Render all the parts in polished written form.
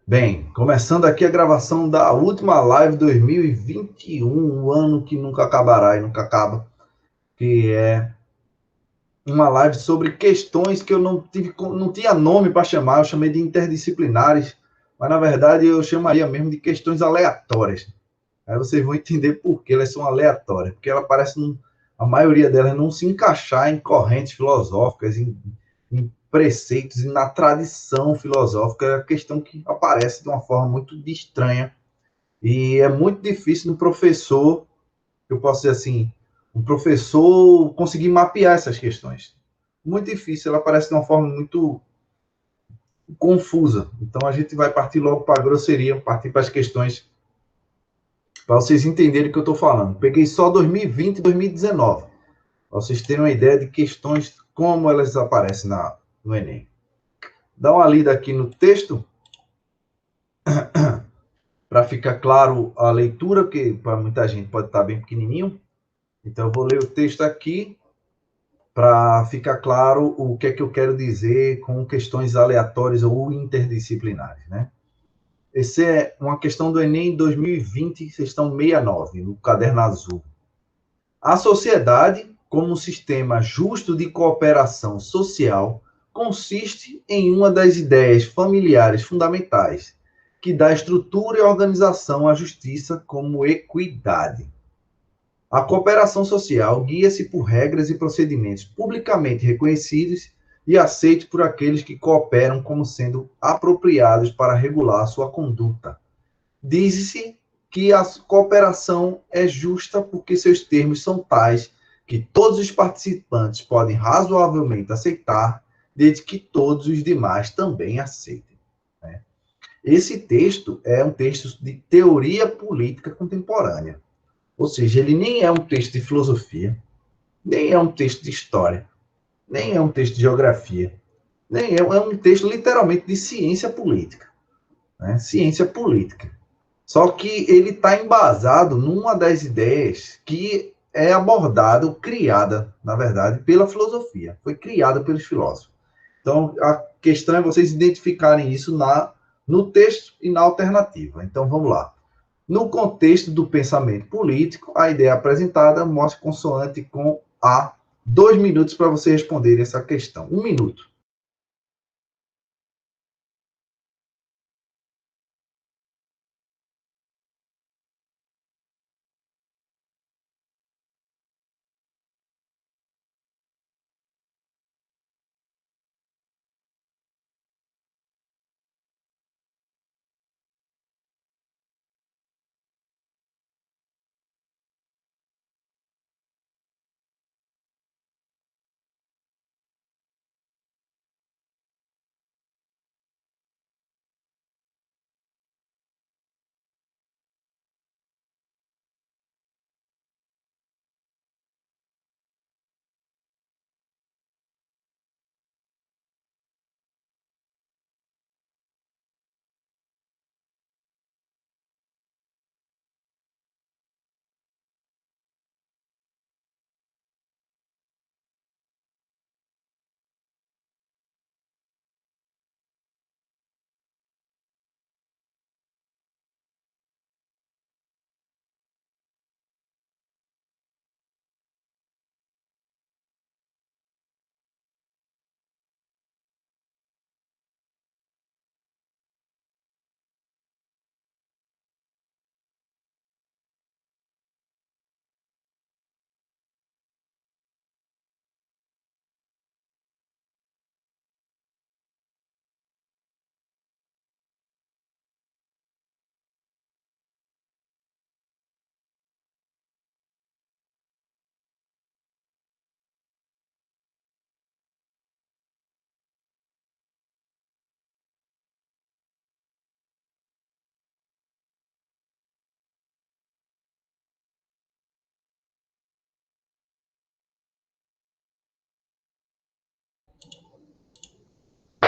Bem, começando aqui a gravação da última live 2021, um ano que nunca acabará e nunca acaba, que é uma live sobre questões que eu não tinha nome para chamar, eu chamei de interdisciplinares, mas na verdade eu chamaria mesmo de questões aleatórias. Aí vocês vão entender por que elas são aleatórias, porque ela parece, a maioria delas não se encaixar em correntes filosóficas, em preceitos e na tradição filosófica, é a questão que aparece de uma forma muito estranha. E é muito difícil no professor, eu posso dizer assim, um professor conseguir mapear essas questões. Muito difícil, ela aparece de uma forma muito confusa. Então a gente vai partir logo para a grosseria, partir para as questões, para vocês entenderem o que eu estou falando. Peguei só 2020 e 2019, para vocês terem uma ideia de questões, como elas aparecem no Enem. Dá uma lida aqui no texto, para ficar claro a leitura, que para muita gente pode estar bem pequenininho. Então, eu vou ler o texto aqui para ficar claro o que é que eu quero dizer com questões aleatórias ou interdisciplinares, né? Essa é uma questão do Enem 2020, questão 69, no caderno azul. A sociedade, como um sistema justo de cooperação social, consiste em uma das ideias familiares fundamentais, que dá estrutura e organização à justiça como equidade. A cooperação social guia-se por regras e procedimentos publicamente reconhecidos e aceitos por aqueles que cooperam como sendo apropriados para regular sua conduta. Diz-se que a cooperação é justa porque seus termos são tais que todos os participantes podem razoavelmente aceitar, desde que todos os demais também aceitem. Né? Esse texto é um texto de teoria política contemporânea, ou seja, ele nem é um texto de filosofia, nem é um texto de história, nem é um texto de geografia, nem é um texto literalmente de ciência política. Né? Ciência política. Só que ele está embasado numa das ideias que é abordada, criada, na verdade, pela filosofia. Foi criada pelos filósofos. Então, a questão é vocês identificarem isso no texto e na alternativa. Então, vamos lá. No contexto do pensamento político, a ideia apresentada mostra consoante com a 2 minutos para você responder essa questão. 1 minuto.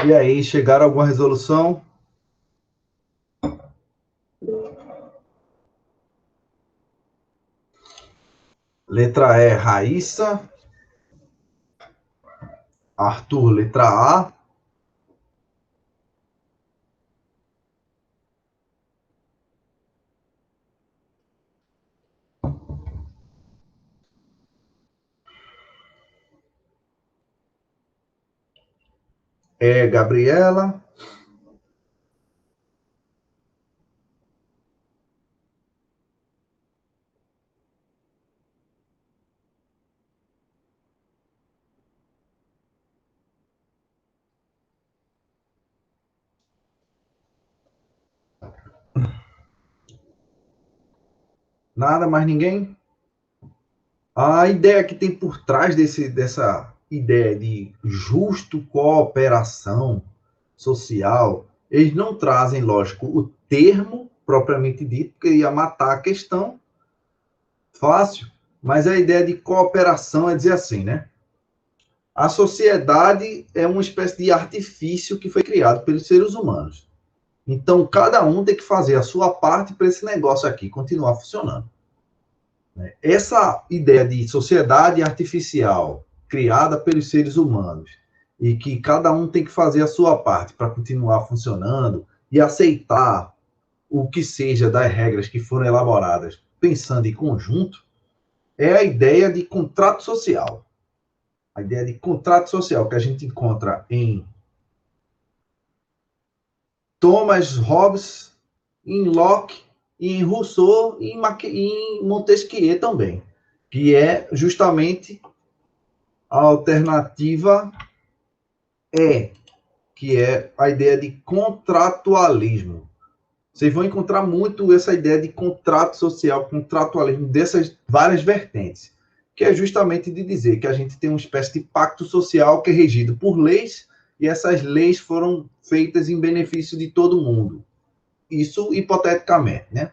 E aí, chegaram a alguma resolução? Letra E, Raíssa. Arthur, letra A. É Gabriela. Nada, mais ninguém? A ideia que tem por trás dessa ideia de justo cooperação social, eles não trazem, lógico, o termo propriamente dito, porque ia matar a questão fácil, mas a ideia de cooperação é dizer assim, né? A sociedade é uma espécie de artifício que foi criado pelos seres humanos. Então, cada um tem que fazer a sua parte para esse negócio aqui continuar funcionando. Essa ideia de sociedade artificial criada pelos seres humanos e que cada um tem que fazer a sua parte para continuar funcionando e aceitar o que seja das regras que foram elaboradas pensando em conjunto, é a ideia de contrato social. A ideia de contrato social que a gente encontra em Thomas Hobbes, em Locke, em Rousseau e em Montesquieu também, que é justamente a alternativa que é a ideia de contratualismo. Vocês vão encontrar muito essa ideia de contrato social, contratualismo, dessas várias vertentes, que é justamente de dizer que a gente tem uma espécie de pacto social que é regido por leis, e essas leis foram feitas em benefício de todo mundo. Isso hipoteticamente, né?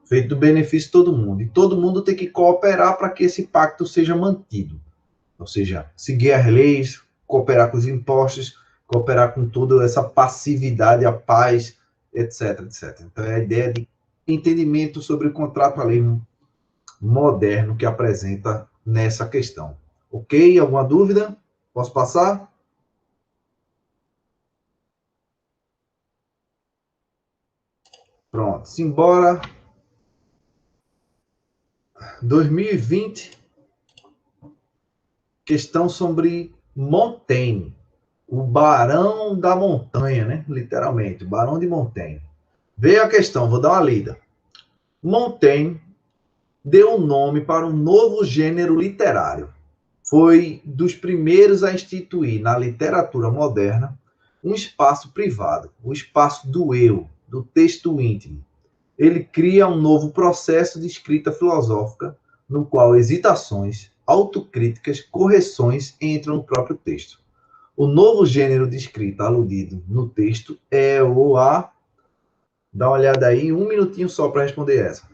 Feito do benefício de todo mundo. E todo mundo tem que cooperar para que esse pacto seja mantido. Ou seja, seguir as leis, cooperar com os impostos, cooperar com toda essa passividade, a paz, etc, etc. Então, é a ideia de entendimento sobre o contratualismo moderno que apresenta nessa questão. Ok? Alguma dúvida? Posso passar? Pronto. Simbora. 2020, questão sobre Montaigne, o Barão da Montanha, né? Literalmente, o Barão de Montaigne. Veio a questão, vou dar uma lida. Montaigne deu nome para um novo gênero literário. Foi dos primeiros a instituir na literatura moderna um espaço privado, o espaço do eu, do texto íntimo. Ele cria um novo processo de escrita filosófica, no qual hesitações, autocríticas, correções entram no próprio texto. O novo gênero de escrita aludido no texto é o a... Dá uma olhada aí, um minutinho só para responder essa.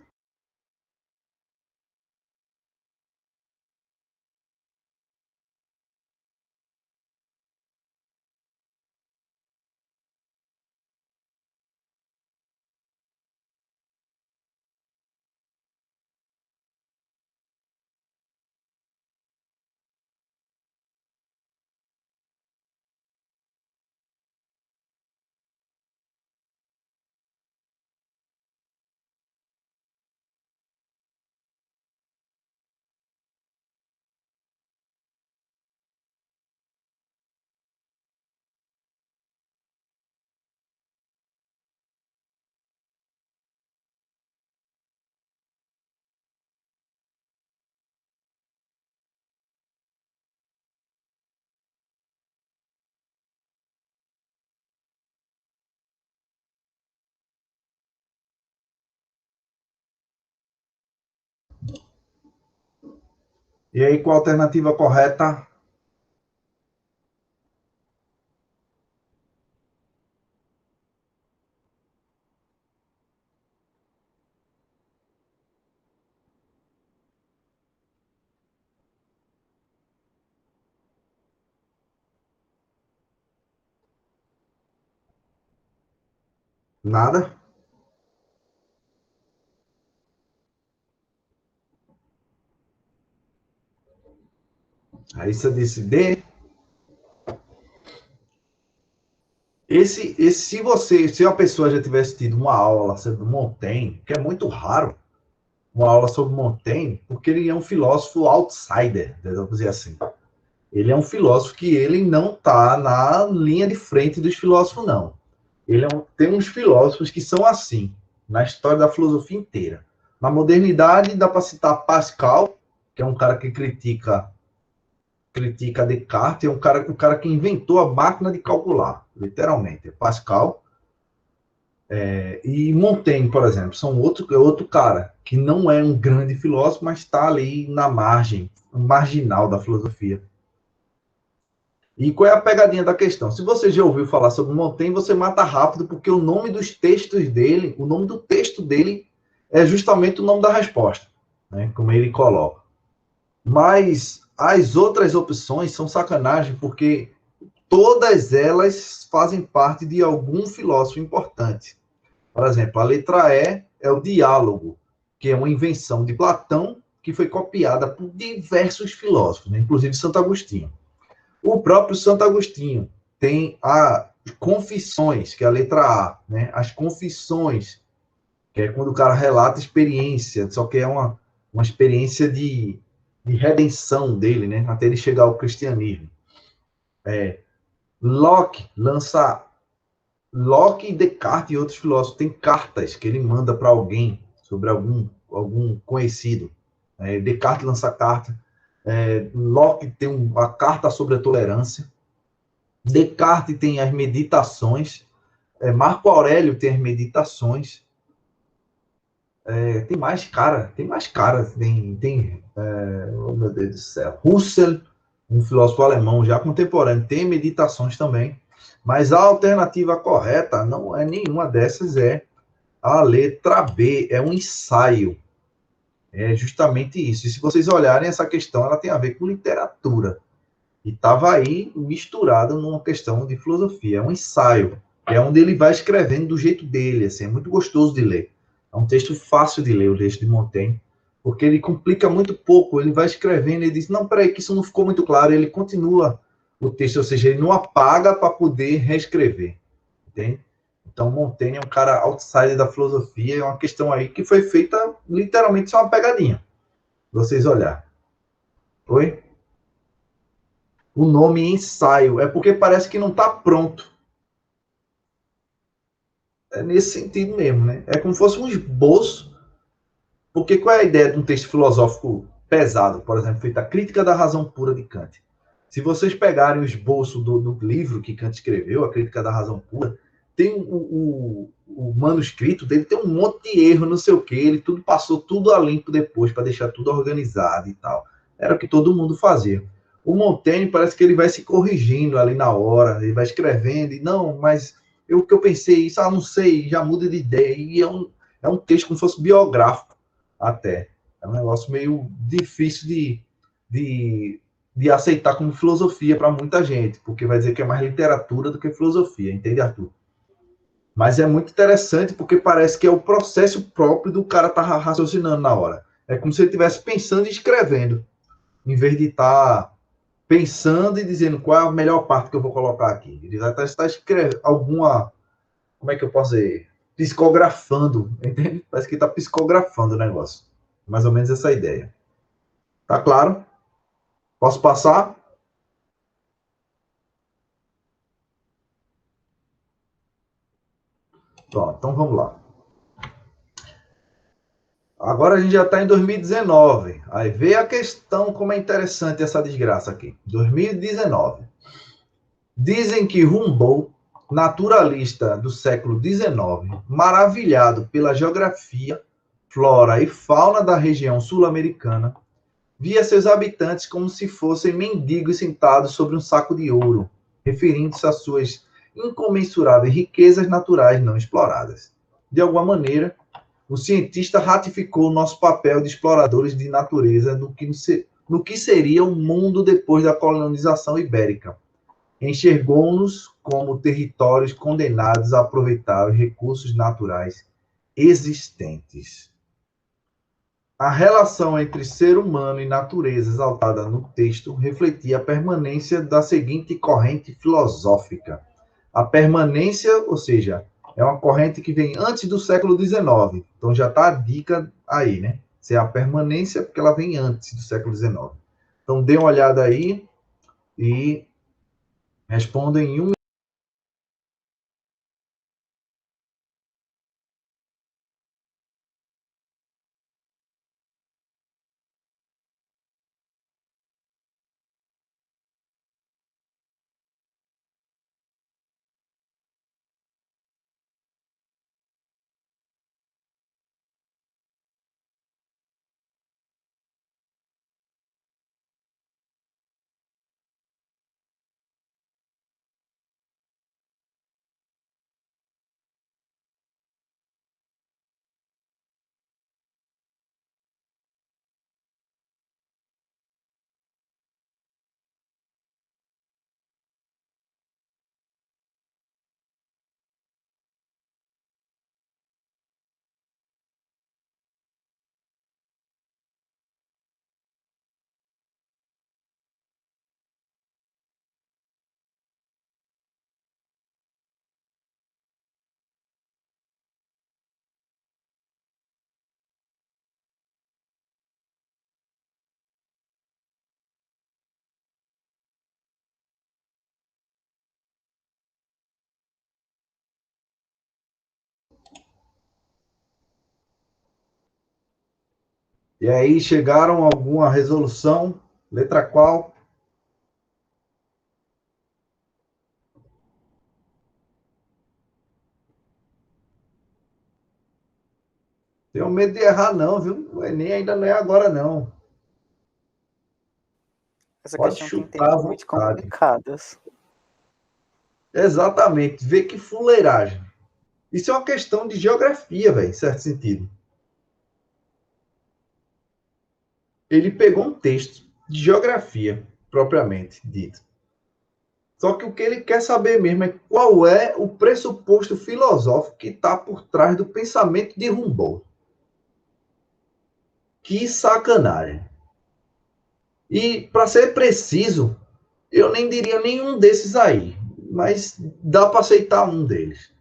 E aí, qual a alternativa correta? Nada? Aí você disse D. Se a pessoa já tivesse tido uma aula sobre Montaigne, que é muito raro, uma aula sobre Montaigne, porque ele é um filósofo outsider, vamos dizer assim. Ele é um filósofo que ele não está na linha de frente dos filósofos, não. Tem uns filósofos que são assim, na história da filosofia inteira. Na modernidade, dá para citar Pascal, que é um cara que critica Descartes, é um cara que inventou a máquina de calcular, literalmente. Pascal e Montaigne, por exemplo, é outro cara que não é um grande filósofo, mas está ali na margem, marginal da filosofia. E qual é a pegadinha da questão? Se você já ouviu falar sobre Montaigne, você mata rápido, porque o nome dos textos dele, o nome do texto dele é justamente o nome da resposta, né? Como ele coloca. Mas as outras opções são sacanagem, porque todas elas fazem parte de algum filósofo importante. Por exemplo, a letra E é o diálogo, que é uma invenção de Platão, que foi copiada por diversos filósofos, né? Inclusive Santo Agostinho. O próprio Santo Agostinho tem as confissões, que é a letra A, né? As confissões, que é quando o cara relata experiência, só que é uma experiência de redenção dele, né? Até ele chegar ao cristianismo. Locke lança Locke, Descartes e outros filósofos têm cartas que ele manda para alguém sobre algum conhecido. Descartes lança carta. Locke tem a carta sobre a tolerância. Descartes tem as meditações. Marco Aurélio tem as meditações. Tem mais cara. Oh, meu Deus do céu. Husserl, um filósofo alemão já contemporâneo, tem meditações também. Mas a alternativa correta não é nenhuma dessas, é a letra B, é um ensaio. É justamente isso. E se vocês olharem essa questão, ela tem a ver com literatura. E estava aí misturado numa questão de filosofia. É um ensaio. É onde ele vai escrevendo do jeito dele. Assim, é muito gostoso de ler. É um texto fácil de ler, o texto de Montaigne, porque ele complica muito pouco. Ele vai escrevendo e diz, não, peraí, que isso não ficou muito claro. Ele continua o texto, ou seja, ele não apaga para poder reescrever. Entende? Então, Montaigne é um cara outsider da filosofia, é uma questão aí que foi feita literalmente só uma pegadinha. Vocês olhar. Oi? O nome ensaio é porque parece que não está pronto. É nesse sentido mesmo, né? É como se fosse um esboço. Porque qual é a ideia de um texto filosófico pesado, por exemplo, feita a Crítica da Razão Pura de Kant? Se vocês pegarem o esboço do livro que Kant escreveu, a Crítica da Razão Pura, tem o manuscrito dele, tem um monte de erro, não sei o que, ele tudo passou tudo a limpo depois para deixar tudo organizado e tal. Era o que todo mundo fazia. O Montaigne parece que ele vai se corrigindo ali na hora, ele vai escrevendo, e não, mas eu que eu pensei isso, não sei, já muda de ideia, e é um texto como se fosse biográfico até. É um negócio meio difícil de aceitar como filosofia para muita gente, porque vai dizer que é mais literatura do que filosofia, entende, Arthur? Mas é muito interessante porque parece que é o processo próprio do cara estar raciocinando na hora. É como se ele estivesse pensando e escrevendo, em vez de estar pensando e dizendo qual é a melhor parte que eu vou colocar aqui. Ele vai estar escrevendo alguma, como é que eu posso dizer? Psicografando, entende? Parece que está psicografando o negócio. Mais ou menos essa ideia. Tá claro? Posso passar? Pronto, então vamos lá. Agora a gente já está em 2019. Aí vê a questão como é interessante essa desgraça aqui. 2019. Dizem que Humboldt, naturalista do século XIX, maravilhado pela geografia, flora e fauna da região sul-americana, via seus habitantes como se fossem mendigos sentados sobre um saco de ouro, referindo-se às suas incomensuráveis riquezas naturais não exploradas. De alguma maneira, o cientista ratificou o nosso papel de exploradores de natureza no que seria o mundo depois da colonização ibérica. Enxergou-nos como territórios condenados a aproveitar os recursos naturais existentes. A relação entre ser humano e natureza exaltada no texto refletia a permanência da seguinte corrente filosófica. A permanência, ou seja, é uma corrente que vem antes do século XIX. Então já está a dica aí, né? Se é a permanência, porque ela vem antes do século XIX. Então dê uma olhada aí. e respondo em um. E aí chegaram a alguma resolução? Letra qual? Tenho medo de errar, não, viu? O Enem ainda não é agora, não. Essa Pode questão tem chutar à tempos muito vontade. complicados. Exatamente. Vê que fuleiragem. Isso é uma questão de geografia, velho, em certo sentido. Ele pegou um texto de geografia, propriamente dito. Só que o que ele quer saber mesmo é qual é o pressuposto filosófico que está por trás do pensamento de Humboldt. Que sacanagem. E, para ser preciso, eu nem diria nenhum desses aí, mas dá para aceitar um deles.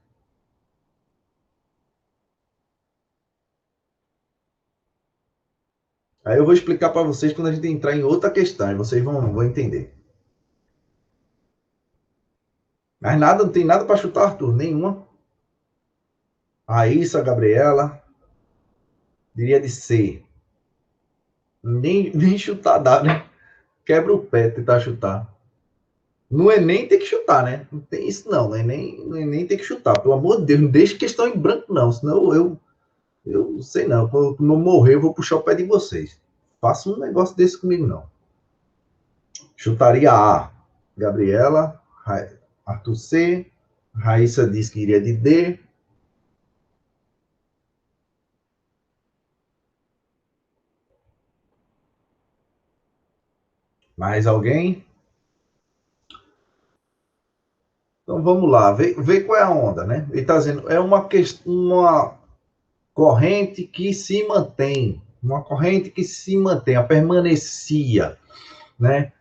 Aí eu vou explicar para vocês quando a gente entrar em outra questão, e vocês vão entender. Mas nada, não tem nada para chutar, Arthur, nenhuma. Raíssa, Gabriela, diria de C. Nem chutar dá, né? Quebra o pé tentar chutar. No Enem tem que chutar, né? Não tem isso não, no Enem tem que chutar. Pelo amor de Deus, não deixe questão em branco não, senão eu sei não. Quando eu morrer, eu vou puxar o pé de vocês. Faça um negócio desse comigo não. Chutaria A. Gabriela, Arthur C. Raíssa disse que iria de D. Mais alguém? Então vamos lá, vê qual é a onda, né? Ele está dizendo, é uma corrente que se mantém, a permanecia, né?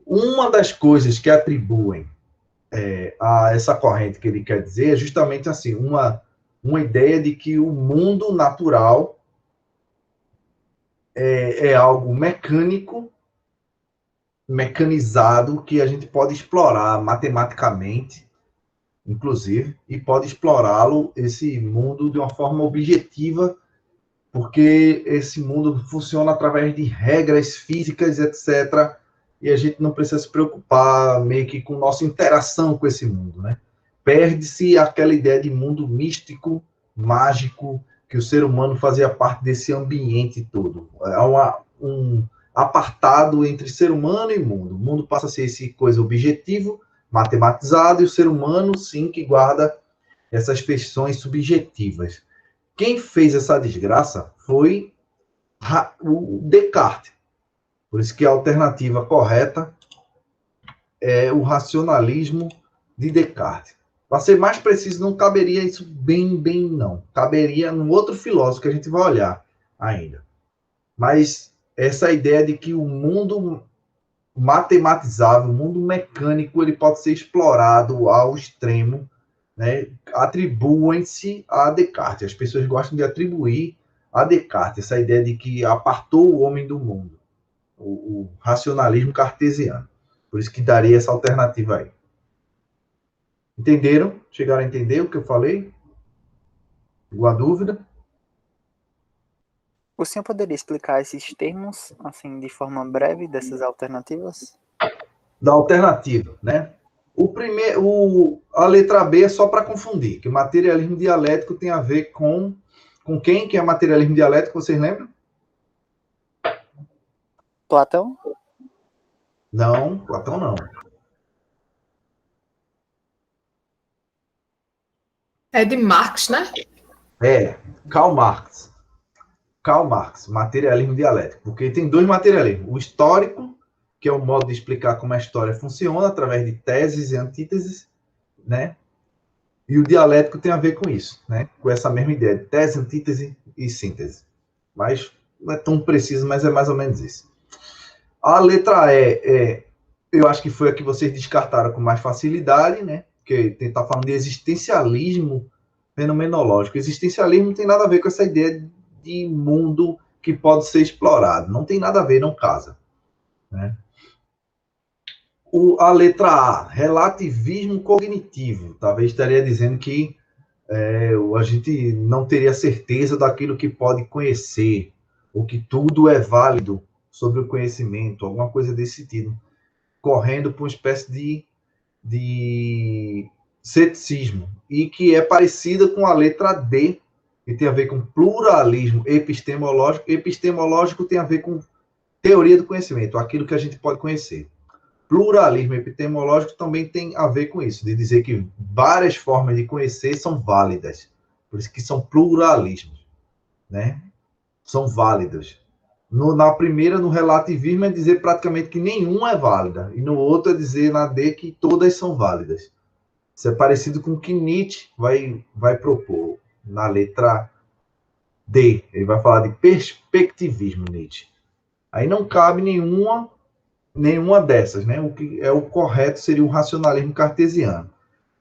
Uma das coisas que atribuem a essa corrente que ele quer dizer é justamente assim, uma ideia de que o mundo natural é algo mecânico, mecanizado, que a gente pode explorar matematicamente, inclusive, e pode explorá-lo, esse mundo, de uma forma objetiva, porque esse mundo funciona através de regras físicas, etc., e a gente não precisa se preocupar meio que com nossa interação com esse mundo, né? Perde-se aquela ideia de mundo místico, mágico, que o ser humano fazia parte desse ambiente todo. Um apartado entre ser humano e mundo. O mundo passa a ser esse coisa objetivo, matematizado, e o ser humano, sim, que guarda essas feições subjetivas. Quem fez essa desgraça foi o Descartes. Por isso que a alternativa correta é o racionalismo de Descartes. Para ser mais preciso, não caberia isso bem, não. Caberia num outro filósofo que a gente vai olhar ainda. Mas essa ideia de que o mundo matematizável, o mundo mecânico, ele pode ser explorado ao extremo, né? Atribuem-se a Descartes. As pessoas gostam de atribuir a Descartes essa ideia de que apartou o homem do mundo, o racionalismo cartesiano. Por isso que daria essa alternativa aí. Entenderam? Chegaram a entender o que eu falei? Alguma dúvida? O senhor poderia explicar esses termos, assim, de forma breve, dessas alternativas? Da alternativa, né? A letra B é só para confundir, que o materialismo dialético tem a ver com quem que é materialismo dialético, vocês lembram? Platão? Não, Platão não. É de Marx, né? É, Karl Marx. Karl Marx, materialismo dialético. Porque tem dois materialismos. O histórico, que é o modo de explicar como a história funciona, através de teses e antíteses, né? E o dialético tem a ver com isso, né? Com essa mesma ideia de tese, antítese e síntese. Mas não é tão preciso, mas é mais ou menos isso. A letra eu acho que foi a que vocês descartaram com mais facilidade, né? Porque tentar falando de existencialismo fenomenológico. Existencialismo não tem nada a ver com essa ideia de mundo que pode ser explorado. Não tem nada a ver, não casa. Né? A letra A, relativismo cognitivo. Talvez estaria dizendo que a gente não teria certeza daquilo que pode conhecer, ou que tudo é válido sobre o conhecimento, alguma coisa desse sentido, correndo por uma espécie de ceticismo, e que é parecida com a letra D, que tem a ver com pluralismo epistemológico. Epistemológico tem a ver com teoria do conhecimento, aquilo que a gente pode conhecer. Pluralismo epistemológico também tem a ver com isso, de dizer que várias formas de conhecer são válidas. Por isso que são pluralismos, né? São válidos. Na primeira, no relativismo, é dizer praticamente que nenhuma é válida. E no outro é dizer, na D, que todas são válidas. Isso é parecido com o que Nietzsche vai propor na letra D. Ele vai falar de perspectivismo, Nietzsche. Aí não cabe nenhuma dessas, né? O que é o correto seria o racionalismo cartesiano.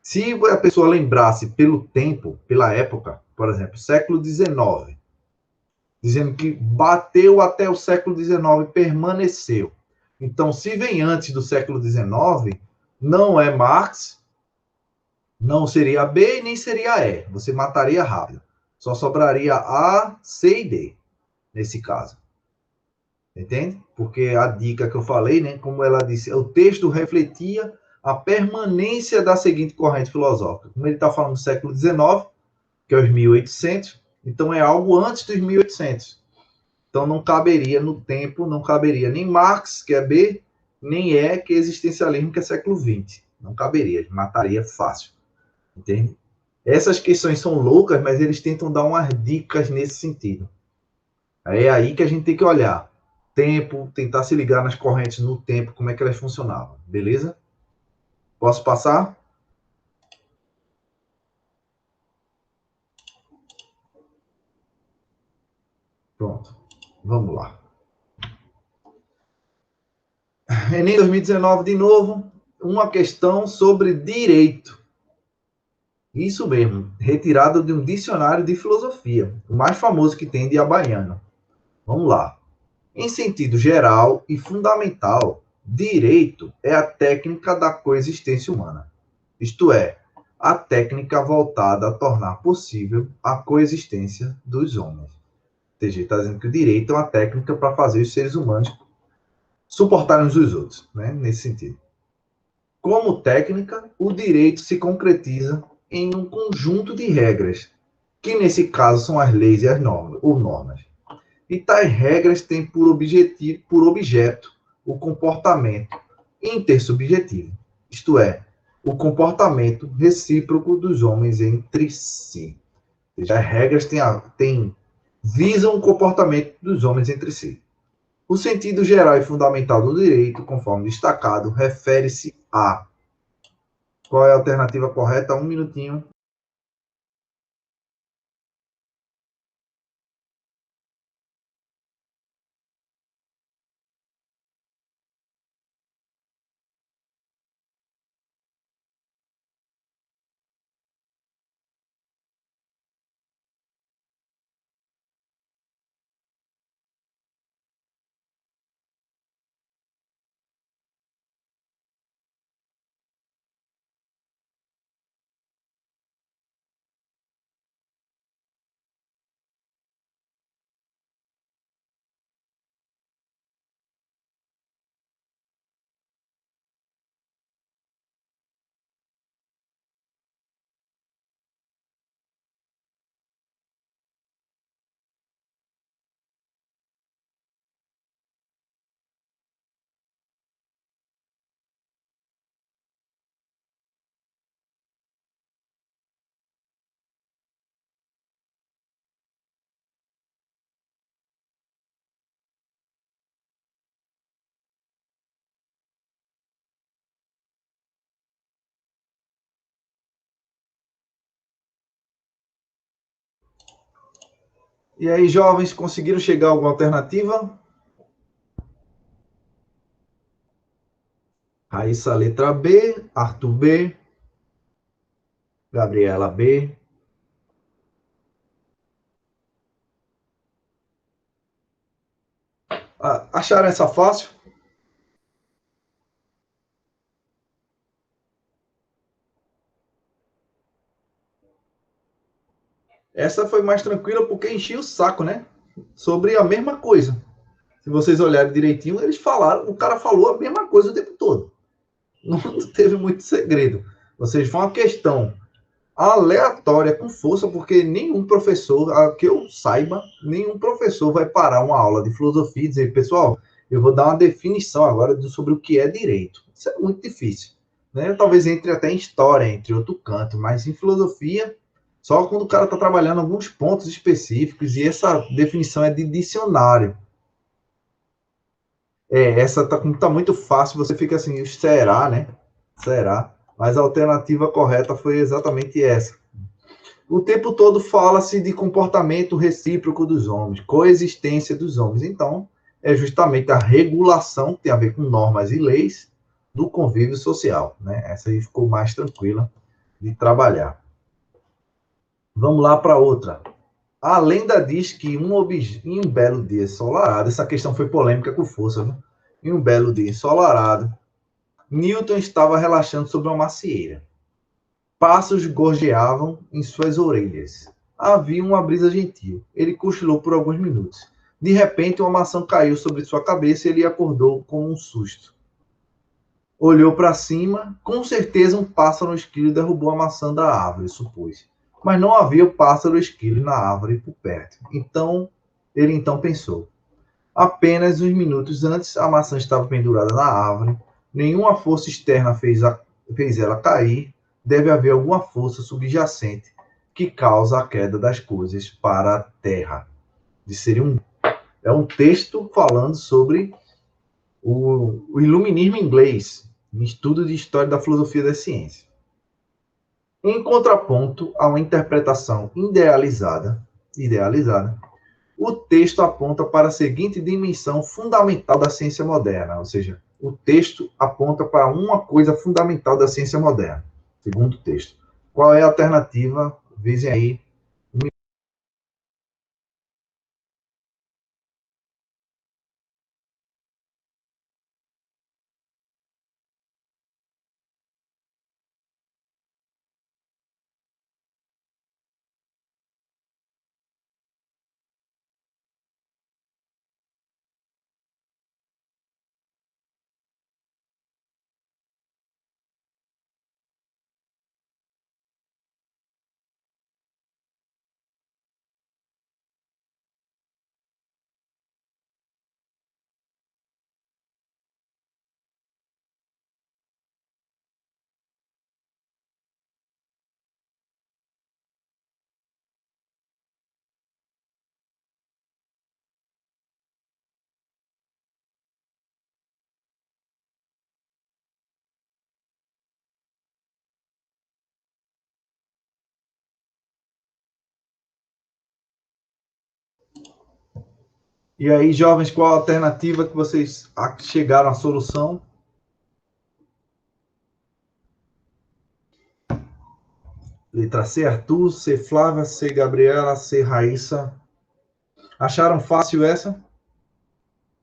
Se a pessoa lembrasse pelo tempo, pela época, por exemplo, século XIX, dizendo que bateu até o século XIX, permaneceu. Então, se vem antes do século XIX, não é Marx, não seria B e nem seria E. Você mataria rápido. Só sobraria A, C e D, nesse caso. Entende? Porque a dica que eu falei, né, como ela disse, o texto refletia a permanência da seguinte corrente filosófica. Como ele está falando do século XIX, que é os 1800, então é algo antes dos 1800. Então não caberia no tempo, não caberia nem Marx, que é B, nem que é existencialismo, que é século XX. Não caberia, mataria fácil. Entende? Essas questões são loucas, mas eles tentam dar umas dicas nesse sentido. É aí que a gente tem que olhar. Tempo, tentar se ligar nas correntes no tempo, como é que elas funcionavam. Beleza? Posso passar? Pronto. Vamos lá. Enem 2019, de novo, uma questão sobre direito. Isso mesmo, retirado de um dicionário de filosofia, o mais famoso que tem de Abaiano. Vamos lá. Em sentido geral e fundamental, direito é a técnica da coexistência humana. Isto é, a técnica voltada a tornar possível a coexistência dos homens. Ou seja, está dizendo que o direito é uma técnica para fazer os seres humanos suportarem uns os outros, né? Nesse sentido. Como técnica, o direito se concretiza em um conjunto de regras, que nesse caso são as leis e as normas, ou normas. E tais regras têm por objeto o comportamento intersubjetivo, isto é, o comportamento recíproco dos homens entre si. Ou seja, as regras visam o comportamento dos homens entre si. O sentido geral e fundamental do direito, conforme destacado, refere-se a. Qual é a alternativa correta? Um minutinho. E aí, jovens, conseguiram chegar a alguma alternativa? Raíssa, letra B. Arthur, B. Gabriela, B. Acharam essa fácil? Essa foi mais tranquila porque enchi o saco, né? Sobre a mesma coisa. Se vocês olharem direitinho, eles falaram, o cara falou a mesma coisa o tempo todo. Não teve muito segredo. Ou seja, foi uma questão aleatória, com força, porque nenhum professor, que eu saiba, nenhum professor vai parar uma aula de filosofia e dizer, pessoal, eu vou dar uma definição agora sobre o que é direito. Isso é muito difícil. Né? Talvez entre até em história, entre outro canto, mas em filosofia, só quando o cara está trabalhando alguns pontos específicos, e essa definição é de dicionário. Essa tá muito fácil, você fica assim, será, né? Será? Mas a alternativa correta foi exatamente essa. O tempo todo fala-se de comportamento recíproco dos homens, coexistência dos homens. Então, é justamente a regulação, que tem a ver com normas e leis, do convívio social. Né? Essa aí ficou mais tranquila de trabalhar. Vamos lá para outra. A lenda diz que em um belo dia ensolarado, essa questão foi polêmica com força, viu? Em um belo dia ensolarado, Newton estava relaxando sobre uma macieira. Pássaros gorjeavam em suas orelhas. Havia uma brisa gentil. Ele cochilou por alguns minutos. De repente, uma maçã caiu sobre sua cabeça e ele acordou com um susto. Olhou para cima. Com certeza, um pássaro esquilo derrubou a maçã da árvore, supôs. Mas não havia o pássaro esquilo na árvore por perto. Ele pensou. Apenas uns minutos antes, a maçã estava pendurada na árvore. Nenhuma força externa fez ela cair. Deve haver alguma força subjacente que causa a queda das coisas para a Terra. É um texto falando sobre o iluminismo inglês, um estudo de história da filosofia da ciência. Em contraponto a uma interpretação idealizada, o texto aponta para a seguinte dimensão fundamental da ciência moderna, ou seja, o texto aponta para uma coisa fundamental da ciência moderna. Segundo texto. Qual é a alternativa? Vejam aí. E aí, jovens, qual a alternativa que vocês chegaram à solução? Letra C, Arthur. C, Flávia. C, Gabriela. C, Raíssa. Acharam fácil essa?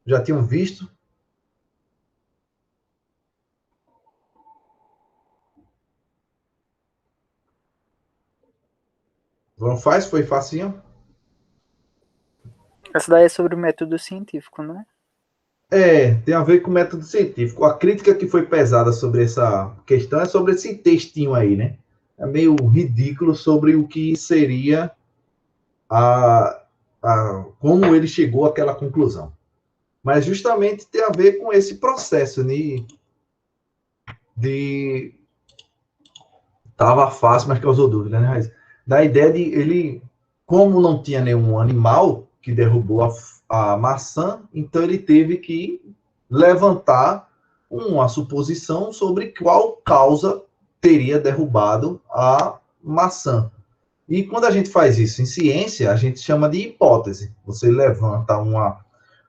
Já tinham visto? Não faz? Foi facinho? Essa daí é sobre o método científico, né? Tem a ver com o método científico. A crítica que foi pesada sobre essa questão é sobre esse textinho aí, né? É meio ridículo sobre o que seria como ele chegou àquela conclusão. Mas justamente tem a ver com esse processo de tava fácil, mas causou dúvida, né? Da ideia de ele, como não tinha nenhum animal que derrubou a maçã, então ele teve que levantar uma suposição sobre qual causa teria derrubado a maçã. E quando a gente faz isso em ciência, a gente chama de hipótese. Você levanta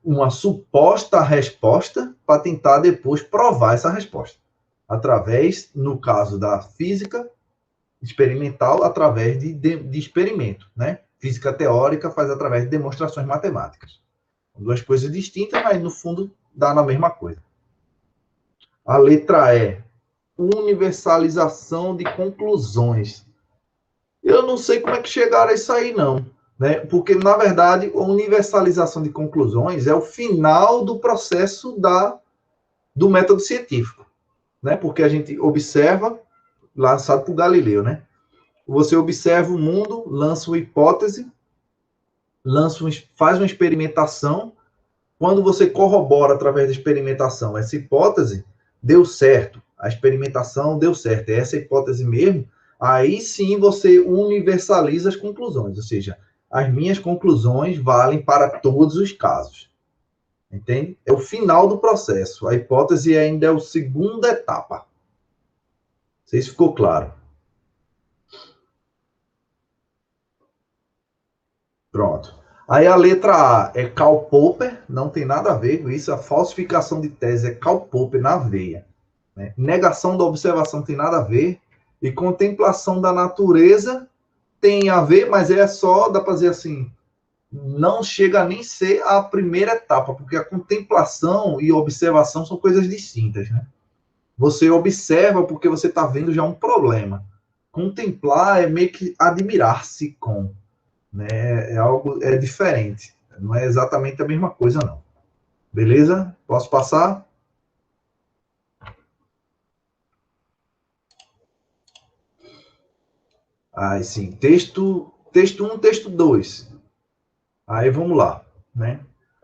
uma suposta resposta para tentar depois provar essa resposta. Através, no caso da física experimental, através de experimento, né? Física teórica faz através de demonstrações matemáticas. Duas coisas distintas, mas no fundo dá na mesma coisa. A letra E, universalização de conclusões. Eu não sei como é que chegaram a isso aí, não. Né? Porque, na verdade, a universalização de conclusões é o final do processo do método científico. Né? Porque a gente observa, lançado por Galileu, né? Você observa o mundo, lança uma hipótese, faz uma experimentação. Quando você corrobora através da experimentação essa hipótese, deu certo, a experimentação deu certo, é essa hipótese mesmo, aí sim você universaliza as conclusões, ou seja, as minhas conclusões valem para todos os casos. Entende? É o final do processo. A hipótese ainda é a segunda etapa. Não sei se ficou claro. Pronto. Aí a letra A é Karl Popper, não tem nada a ver com isso. A falsificação de tese é Karl Popper na veia. Né? Negação da observação tem nada a ver. E contemplação da natureza tem a ver, mas é só, dá para dizer assim, não chega a nem ser a primeira etapa, porque a contemplação e a observação são coisas distintas. Né? Você observa porque você está vendo já um problema. Contemplar é meio que admirar-se com. Né? É algo diferente. Não é exatamente a mesma coisa, não. Beleza? Posso passar? Aí sim. Texto 1, texto 2. Aí vamos lá. Né?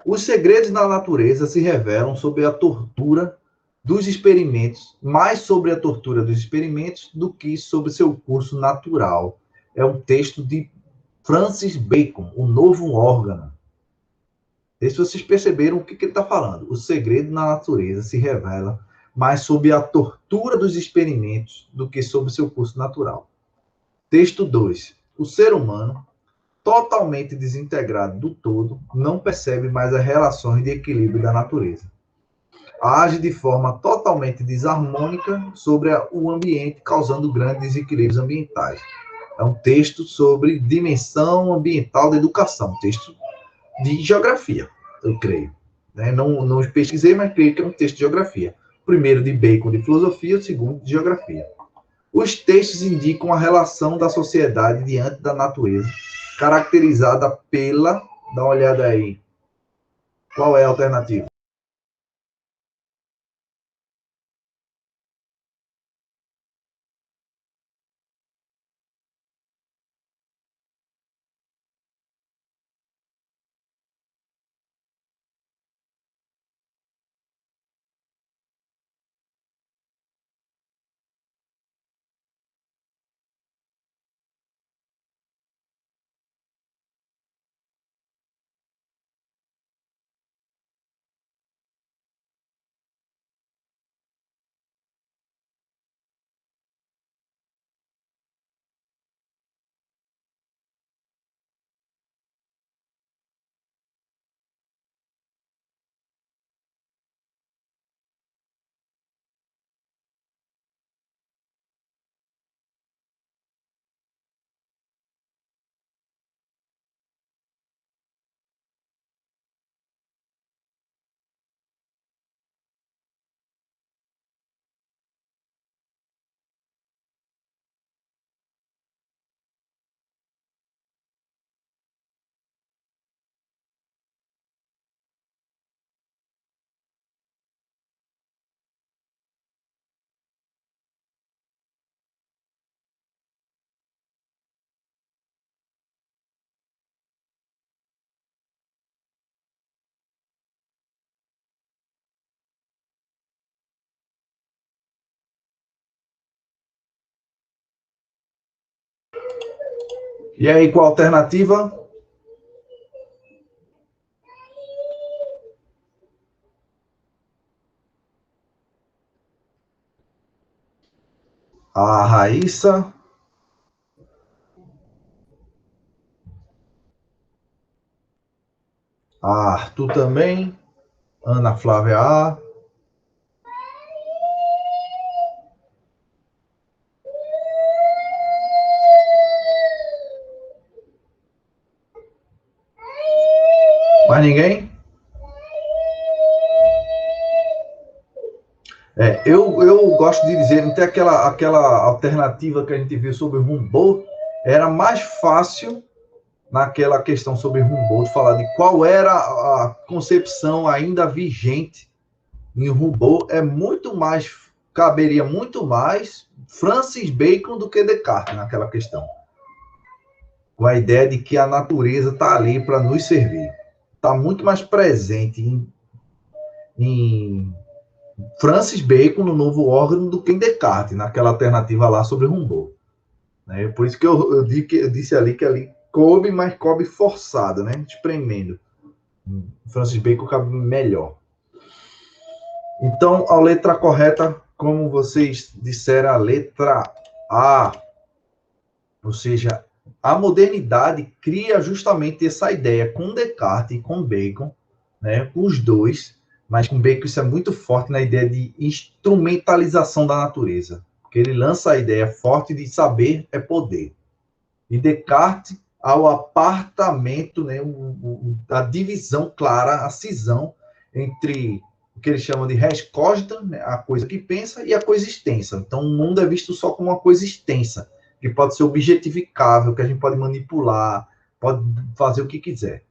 Os segredos da natureza se revelam sobre a tortura dos experimentos, mais sobre a tortura dos experimentos do que sobre seu curso natural. É um texto de Francis Bacon, O Novo Órgano. E se vocês perceberam o que ele está falando. O segredo na natureza se revela mais sob a tortura dos experimentos do que sob seu curso natural. Texto 2. O ser humano, totalmente desintegrado do todo, não percebe mais as relações de equilíbrio da natureza. Age de forma totalmente desarmônica sobre o ambiente, causando grandes desequilíbrios ambientais. É um texto sobre dimensão ambiental da educação, texto de geografia, eu creio. Né? Não pesquisei, mas creio que é um texto de geografia. O primeiro de Bacon de filosofia, o segundo de geografia. Os textos indicam a relação da sociedade diante da natureza, caracterizada pela... Dá uma olhada aí. Qual é a alternativa? E aí, qual a alternativa? A Raíssa. Arthur também. Ana Flávia A. Mais ninguém? Eu gosto de dizer, não tem aquela alternativa que a gente viu sobre Humboldt, era mais fácil naquela questão sobre Humboldt falar de qual era a concepção ainda vigente em Humboldt, caberia muito mais Francis Bacon do que Descartes naquela questão. Com a ideia de que a natureza está ali para nos servir. Está muito mais presente em Francis Bacon, no Novo Órgão, do que em Descartes, naquela alternativa lá sobre Humboldt. Né? Por isso que eu disse ali que ali coube, mas coube forçado, né? Espremendo. Francis Bacon cabe melhor. Então, a letra correta, como vocês disseram, a letra A. Ou seja, a modernidade cria justamente essa ideia com Descartes e com Bacon, né? Os dois, mas com Bacon isso é muito forte na ideia de instrumentalização da natureza, porque ele lança a ideia forte de saber é poder. E Descartes, ao apartamento, né? A divisão clara, a cisão entre o que eles chamam de res cogita, né? A coisa que pensa, e a coisa extensa. Então, o mundo é visto só como uma coisa extensa, que pode ser objetificável, que a gente pode manipular, pode fazer o que quiser.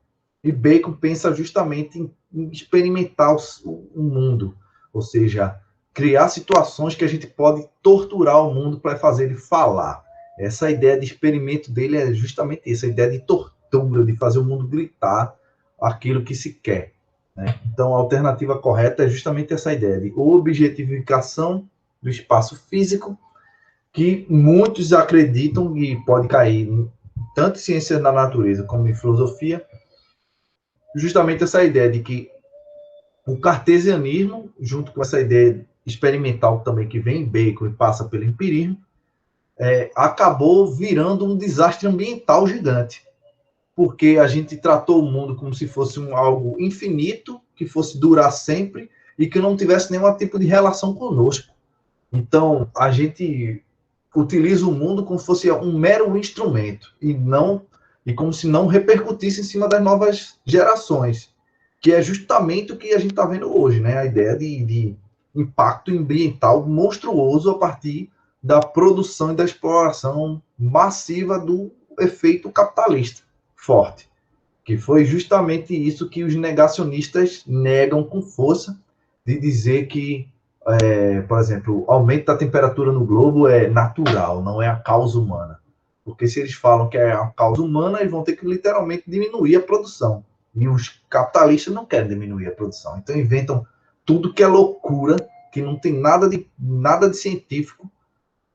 E Bacon pensa justamente em experimentar o mundo, ou seja, criar situações que a gente pode torturar o mundo para fazer ele falar. Essa ideia de experimento dele é justamente isso, a ideia de tortura, de fazer o mundo gritar aquilo que se quer. Né? Então, a alternativa correta é justamente essa ideia de objetificação do espaço físico, que muitos acreditam e pode cair tanto em ciências da natureza como em filosofia, justamente essa ideia de que o cartesianismo, junto com essa ideia experimental também que vem em Bacon e passa pelo empirismo, acabou virando um desastre ambiental gigante, porque a gente tratou o mundo como se fosse algo infinito, que fosse durar sempre e que não tivesse nenhum tipo de relação conosco. Então, a gente utiliza o mundo como se fosse um mero instrumento e como se não repercutisse em cima das novas gerações, que é justamente o que a gente está vendo hoje, né? A ideia de impacto ambiental monstruoso a partir da produção e da exploração massiva do efeito capitalista forte, que foi justamente isso que os negacionistas negam com força, de dizer que por exemplo, o aumento da temperatura no globo é natural, não é a causa humana. Porque se eles falam que é a causa humana, eles vão ter que literalmente diminuir a produção. E os capitalistas não querem diminuir a produção. Então inventam tudo que é loucura, que não tem nada de científico,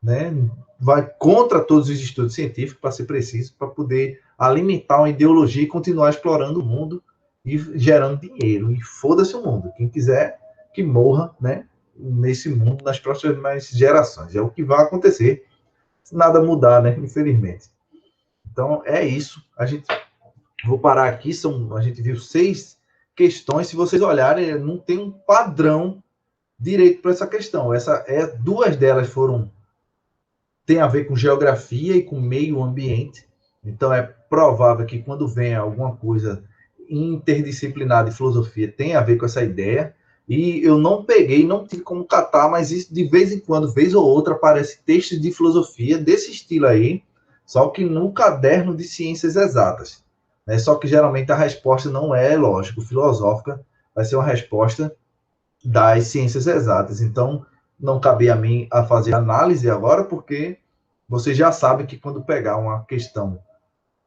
né? Vai contra todos os estudos científicos, para ser preciso, para poder alimentar uma ideologia e continuar explorando o mundo e gerando dinheiro. E foda-se o mundo. Quem quiser que morra, né? Nesse mundo, nas próximas gerações. É o que vai acontecer se nada mudar, né? Infelizmente. Então, é isso. Vou parar aqui. A gente viu 6 questões. Se vocês olharem, não tem um padrão direito para essa questão. 2 delas tem a ver com geografia e com meio ambiente. Então, é provável que quando venha alguma coisa interdisciplinar de filosofia, tenha a ver com essa ideia. E eu não tive como catar, mas isso de vez em quando, vez ou outra, aparece textos de filosofia desse estilo aí, só que no caderno de ciências exatas. Né? Só que geralmente a resposta não é, lógico, filosófica, vai ser uma resposta das ciências exatas. Então, não cabe a mim a fazer análise agora, porque você já sabe que quando pegar uma questão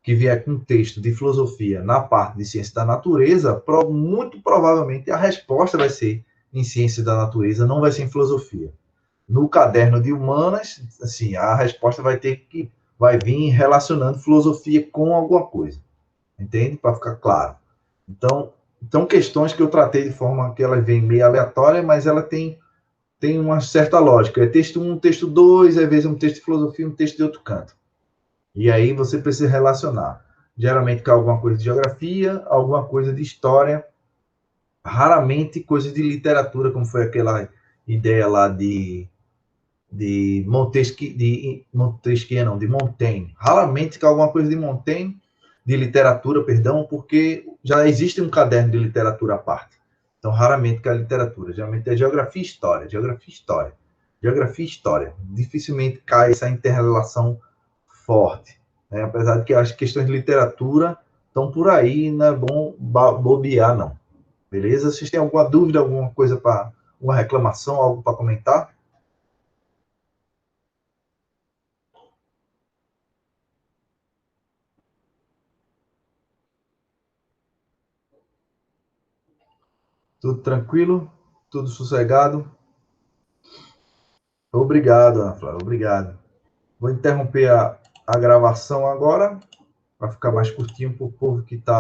que vier com texto de filosofia na parte de ciência da natureza, muito provavelmente a resposta vai ser em ciência da natureza, não vai ser em filosofia. No caderno de humanas, assim, a resposta vai vir relacionando filosofia com alguma coisa. Entende? Para ficar claro. Então, questões que eu tratei de forma que ela vem meio aleatória, mas ela tem uma certa lógica. É texto 1, texto 2, às vezes um texto de filosofia, um texto de outro canto. E aí você precisa relacionar. Geralmente cai alguma coisa de geografia, alguma coisa de história, raramente coisas de literatura, como foi aquela ideia lá de Montesquieu, de Montaigne. Raramente cai alguma coisa de Montaigne, de literatura, perdão, porque já existe um caderno de literatura à parte. Então, raramente cai literatura. Geralmente é geografia e história, geografia e história, geografia e história. Dificilmente cai essa inter-relação forte. Né? Apesar de que as questões de literatura estão por aí, não é bom bobear, não. Beleza? Vocês têm alguma dúvida, alguma coisa para uma reclamação, algo para comentar? Tudo tranquilo? Tudo sossegado? Obrigado, Ana Flávia, obrigado. Vou interromper a gravação agora, para ficar mais curtinho para o povo que está